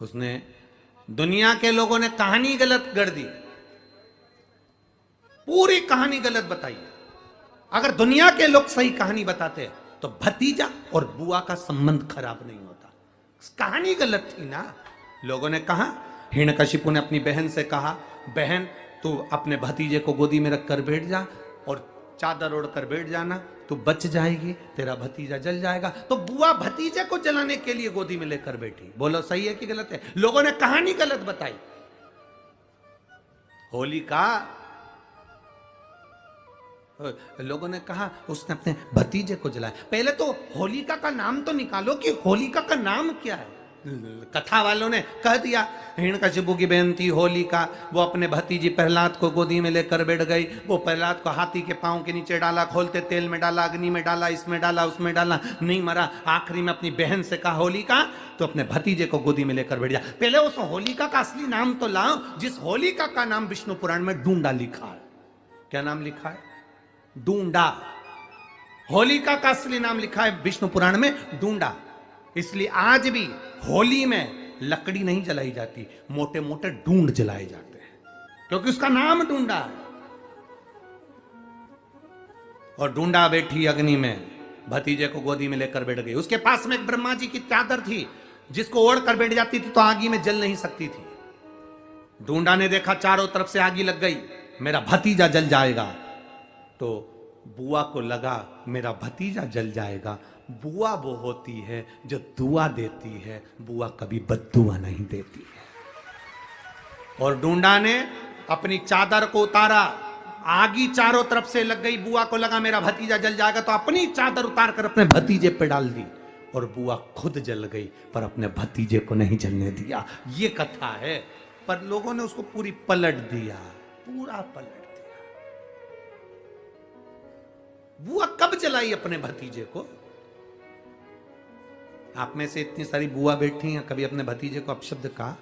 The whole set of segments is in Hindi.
उसने दुनिया के लोगों ने कहानी गलत गढ़ दी, पूरी कहानी गलत बताई। अगर दुनिया के लोग सही कहानी बताते तो भतीजा और बुआ का संबंध खराब नहीं होता। कहानी गलत थी ना। लोगों ने कहा, हिरण्यकशिपु ने अपनी बहन से कहा, बहन तू अपने भतीजे को गोदी में रखकर बैठ जा और चादर ओढ़कर बैठ जाना, तू बच जाएगी, तेरा भतीजा जल जाएगा। तो बुआ भतीजे को जलाने के लिए गोदी में लेकर बैठी। बोलो सही है कि गलत है? लोगों ने कहानी गलत बताई। होलिका, लोगों ने कहा उसने अपने भतीजे को जलाया। पहले तो होलिका का नाम तो निकालो कि होलिका का नाम क्या है। कथा वालों ने कह दिया हिरण्यकशिपु की बहन थी होलिका, वो अपने भतीजी प्रहलाद को गोदी में लेकर बैठ गई। वो प्रहलाद को हाथी के पांव के नीचे डाला, खोलते तेल में डाला, अग्नि में डाला, इसमें डाला, उसमें डाला, नहीं मरा। आखिरी में अपनी बहन से कहा होलिका तो अपने भतीजे को गोदी में लेकर बैठ जा। पहले उस होलिका का असली नाम तो लाओ, जिस होलिका का नाम विष्णु पुराण में डूंडा लिखा है। क्या नाम लिखा है? डूंडा। होलिका का असली नाम लिखा है विष्णु पुराण में डूंडा। इसलिए आज भी होली में लकड़ी नहीं जलाई जाती, मोटे मोटे डूंड जलाए जाते हैं, क्योंकि उसका नाम डूंडा है। और डूंडा बैठी अग्नि में, भतीजे को गोदी में लेकर बैठ गई। उसके पास में एक ब्रह्मा जी की चादर थी, जिसको ओढ़ कर बैठ जाती थी तो आगी में जल नहीं सकती थी। डूंडा ने देखा चारों तरफ से आगी लग गई, मेरा भतीजा जल जाएगा। तो बुआ को लगा मेरा भतीजा जल जाएगा। बुआ वो होती है जो दुआ देती है, बुआ कभी बद्दुआ नहीं देती है। और डूंडा ने अपनी चादर को उतारा, आगी चारों तरफ से लग गई। बुआ को लगा मेरा भतीजा जल जाएगा, तो अपनी चादर उतार कर अपने भतीजे पे डाल दी और बुआ खुद जल गई, पर अपने भतीजे को नहीं जलने दिया। ये कथा है, पर लोगों ने उसको पूरी पलट दिया, पूरा पलट दिया। बुआ कब जलाई अपने भतीजे को? आप में से इतनी सारी बुआ बैठी हैं, कभी अपने भतीजे को अपशब्द कहा?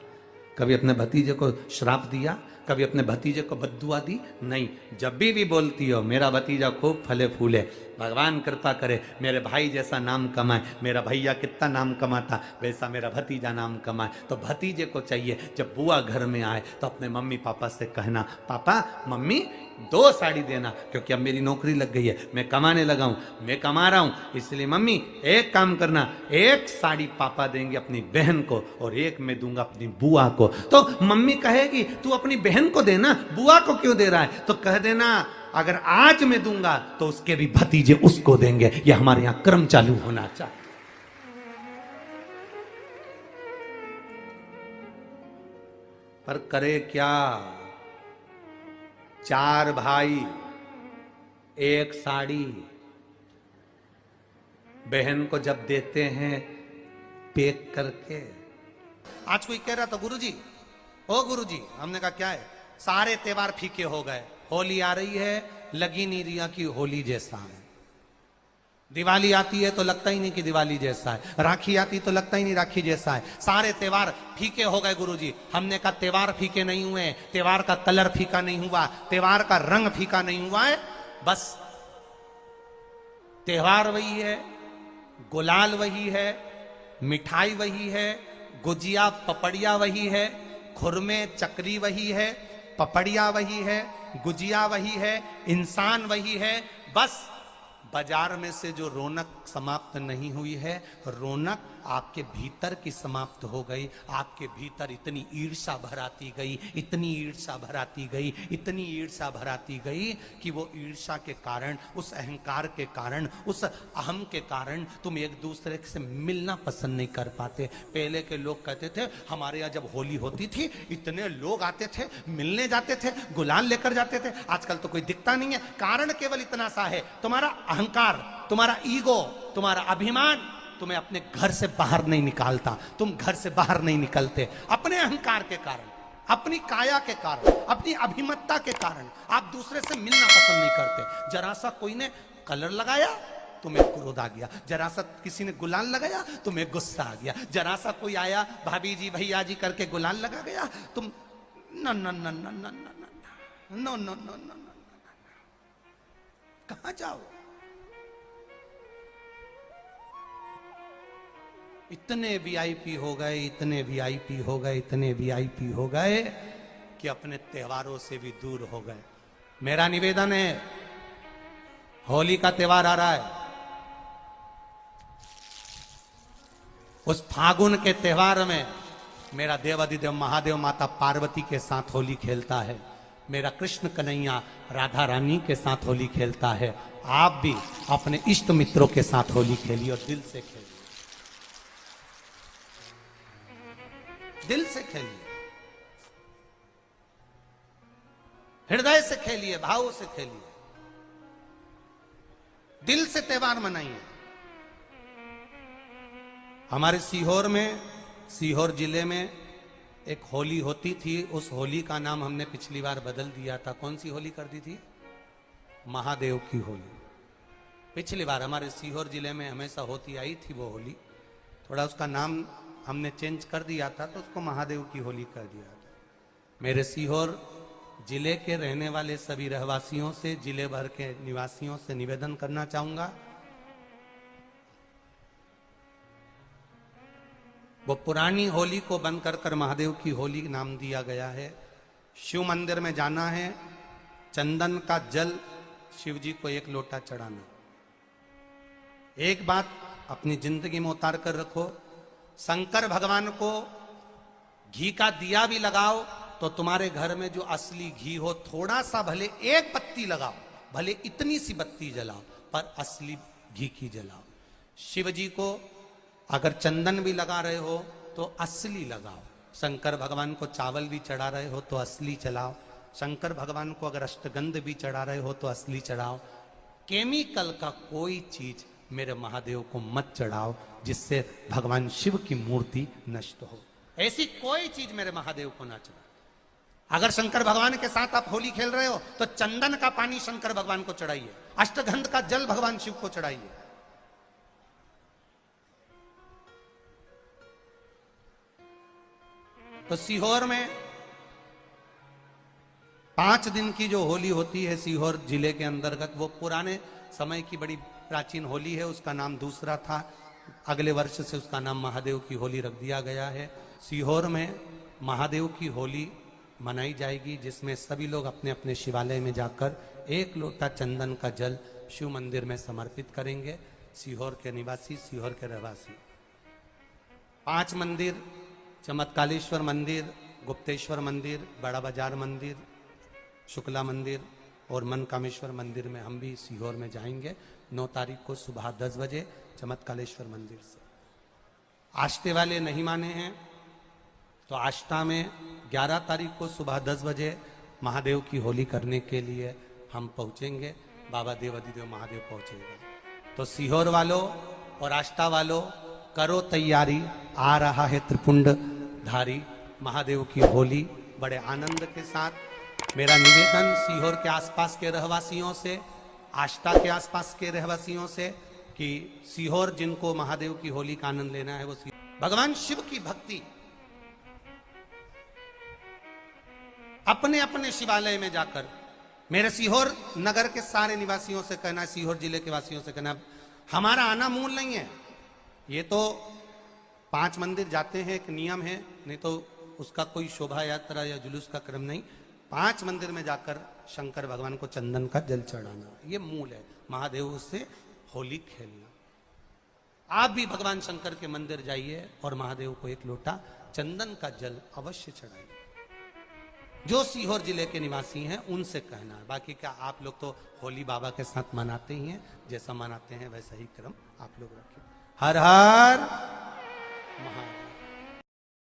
कभी अपने भतीजे को श्राप दिया? कभी अपने भतीजे को बद्दुआ दी? नहीं। जब भी बोलती हो मेरा भतीजा खूब फले फूले, भगवान कृपा करे, मेरे भाई जैसा नाम कमाए, मेरा भैया कितना नाम कमाता वैसा मेरा भतीजा नाम कमाए, तो भतीजे को चाहिए जब बुआ घर में आए तो अपने मम्मी पापा से कहना, पापा मम्मी 2 साड़ी देना, क्योंकि अब मेरी नौकरी लग गई है, मैं कमाने लगा हूं, मैं कमा रहा हूं, इसलिए मम्मी एक काम करना, 1 साड़ी पापा देंगे अपनी बहन को और 1 मैं दूंगा अपनी बुआ को। तो मम्मी कहेगी तू अपनी बहन को देना, बुआ को क्यों दे रहा है? तो कह देना अगर आज मैं दूंगा तो उसके भी भतीजे उसको देंगे। ये हमारे यहां क्रम चालू होना चाहिए। पर करे क्या? 4 भाई 1 साड़ी, बहन को जब देते हैं पैक करके। आज कोई कह रहा था गुरुजी, ओ गुरुजी, हमने कहा क्या है? सारे त्योहार फीके हो गए, होली आ रही है, लगी नहीं रिया की होली जैसा है। दिवाली आती है तो लगता ही नहीं कि दिवाली जैसा है, राखी आती तो लगता ही नहीं राखी जैसा है, सारे त्योहार फीके हो गए गुरुजी। हमने कहा त्योहार फीके नहीं हुए, त्योहार का कलर फीका नहीं हुआ, त्योहार का रंग फीका नहीं हुआ है, बस त्योहार वही है, गुलाल वही है, मिठाई वही है, गुजिया पपड़िया वही है, खुरमे चकरी वही है, पपड़िया वही है, गुजिया वही है, इंसान वही है। बस बाजार में से जो रौनक समाप्त नहीं हुई है, रौनक आपके भीतर की समाप्त हो गई। आपके भीतर इतनी ईर्ष्या भराती गई, इतनी ईर्ष्या भराती गई, इतनी ईर्ष्या भराती गई कि वो ईर्ष्या के कारण, उस अहंकार के कारण, उस अहम के कारण तुम एक दूसरे से मिलना पसंद नहीं कर पाते। पहले के लोग कहते थे हमारे यहाँ जब होली होती थी इतने लोग आते थे, मिलने जाते थे, गुलाल लेकर जाते थे। आजकल तो कोई दिखता नहीं है। कारण केवल इतना सा है, तुम्हारा अहंकार, तुम्हारा ईगो, तुम्हारा अभिमान तुम्हें अपने घर से बाहर नहीं निकालता। तुम घर से बाहर नहीं निकलते अपने अहंकार के कारण, अपनी काया के कारण, अपनी अभिमतता के कारण। आप दूसरे से मिलना पसंद नहीं करते। जरा सा कोई ने कलर लगाया तुम्हें क्रोध आ गया, जरा सा किसी ने गुलाल लगाया तुम्हें गुस्सा आ गया, जरा सा कोई आया भाभी जी भैया जी करके गुलाल लगा गया, तुम न न न न न न न न न, कहां जाओ? इतने वीआईपी हो गए, इतने वीआईपी हो गए, इतने वीआईपी हो गए कि अपने त्योहारों से भी दूर हो गए। मेरा निवेदन है, होली का त्योहार आ रहा है, उस फागुन के त्योहार में मेरा देवाधिदेव महादेव माता पार्वती के साथ होली खेलता है, मेरा कृष्ण कन्हैया राधा रानी के साथ होली खेलता है। आप भी अपने इष्ट मित्रों के साथ होली खेलिए और दिल से खेलिए, दिल से खेलिए, हृदय से खेलिए, भाव से खेलिए, दिल से त्योहार मनाइए। हमारे सीहोर में, सीहोर जिले में एक होली होती थी, उस होली का नाम हमने पिछली बार बदल दिया था। कौन सी होली कर दी थी? महादेव की होली। पिछली बार हमारे सीहोर जिले में हमेशा होती आई थी वो होली, थोड़ा उसका नाम हमने चेंज कर दिया था, तो उसको महादेव की होली कर दिया था। मेरे सीहोर जिले के रहने वाले सभी रहवासियों से, जिले भर के निवासियों से निवेदन करना चाहूंगा, वो पुरानी होली को बंद कर महादेव की होली नाम दिया गया है। शिव मंदिर में जाना है, चंदन का जल शिव जी को 1 लोटा चढ़ाना। एक बात अपनी जिंदगी में उतार कर रखो, शंकर भगवान को घी का दिया भी लगाओ तो तुम्हारे घर में जो असली घी हो, थोड़ा सा भले 1 पत्ती लगाओ, भले इतनी सी बत्ती जलाओ, पर असली घी की जलाओ। शिव जी को अगर चंदन भी लगा रहे हो तो असली लगाओ। शंकर भगवान को चावल भी चढ़ा रहे हो तो असली चढ़ाओ। शंकर भगवान को अगर अष्टगंध भी चढ़ा रहे हो तो असली चढ़ाओ। केमिकल का कोई चीज मेरे महादेव को मत चढ़ाओ जिससे भगवान शिव की मूर्ति नष्ट हो। ऐसी कोई चीज मेरे महादेव को ना चढ़ाओ। अगर शंकर भगवान के साथ आप होली खेल रहे हो तो चंदन का पानी शंकर भगवान को चढ़ाइए, अष्टगंध का जल भगवान शिव को चढ़ाइए। तो सीहोर में 5 दिन की जो होली होती है सीहोर जिले के अंतर्गत, वो पुराने समय की बड़ी प्राचीन होली है, उसका नाम दूसरा था। अगले वर्ष से उसका नाम महादेव की होली रख दिया गया है। सीहोर में महादेव की होली मनाई जाएगी, जिसमें सभी लोग अपने अपने शिवालय में जाकर 1 लोटा चंदन का जल शिव मंदिर में समर्पित करेंगे। सीहोर के निवासी, सीहोर के रहवासी 5 मंदिर, चमत्कालेश्वर मंदिर, गुप्तेश्वर मंदिर, बड़ा बाजार मंदिर, शुक्ला मंदिर और मनकामेश्वर मंदिर में हम भी सीहोर में जाएंगे 9 तारीख को सुबह 10 बजे चमत्कालेश्वर मंदिर से। आष्टे वाले नहीं माने हैं तो आष्टा में 11 तारीख को सुबह 10 बजे महादेव की होली करने के लिए हम पहुंचेंगे। बाबा देवाधिदेव महादेव पहुंचेगा। तो सीहोर वालों और आष्टा वालों करो तैयारी, आ रहा है त्रिपुंड धारी महादेव की होली बड़े आनंद के साथ। मेरा निवेदन सीहोर के आसपास के रहवासियों से, आष्टा के आसपास के रहवासियों से कि सीहोर जिनको महादेव की होली का आनंद लेना है वो भगवान शिव की भक्ति अपने अपने शिवालय में जाकर, मेरे सीहोर नगर के सारे निवासियों से कहना, सीहोर जिले के वासियों से कहना, हमारा आना मूल नहीं है। ये तो 5 मंदिर जाते हैं, एक नियम है, नहीं तो उसका कोई शोभा यात्रा या जुलूस का क्रम नहीं। 5 मंदिर में जाकर शंकर भगवान को चंदन का जल चढ़ाना, ये मूल है महादेव से होली खेलना। आप भी भगवान शंकर के मंदिर जाइए और महादेव को 1 लोटा चंदन का जल अवश्य चढ़ाइए। जो सीहोर जिले के निवासी हैं उनसे कहना है, बाकी क्या आप लोग तो होली बाबा के साथ मनाते ही हैं, जैसा मनाते हैं वैसा ही क्रम आप लोग रखिए। हर हर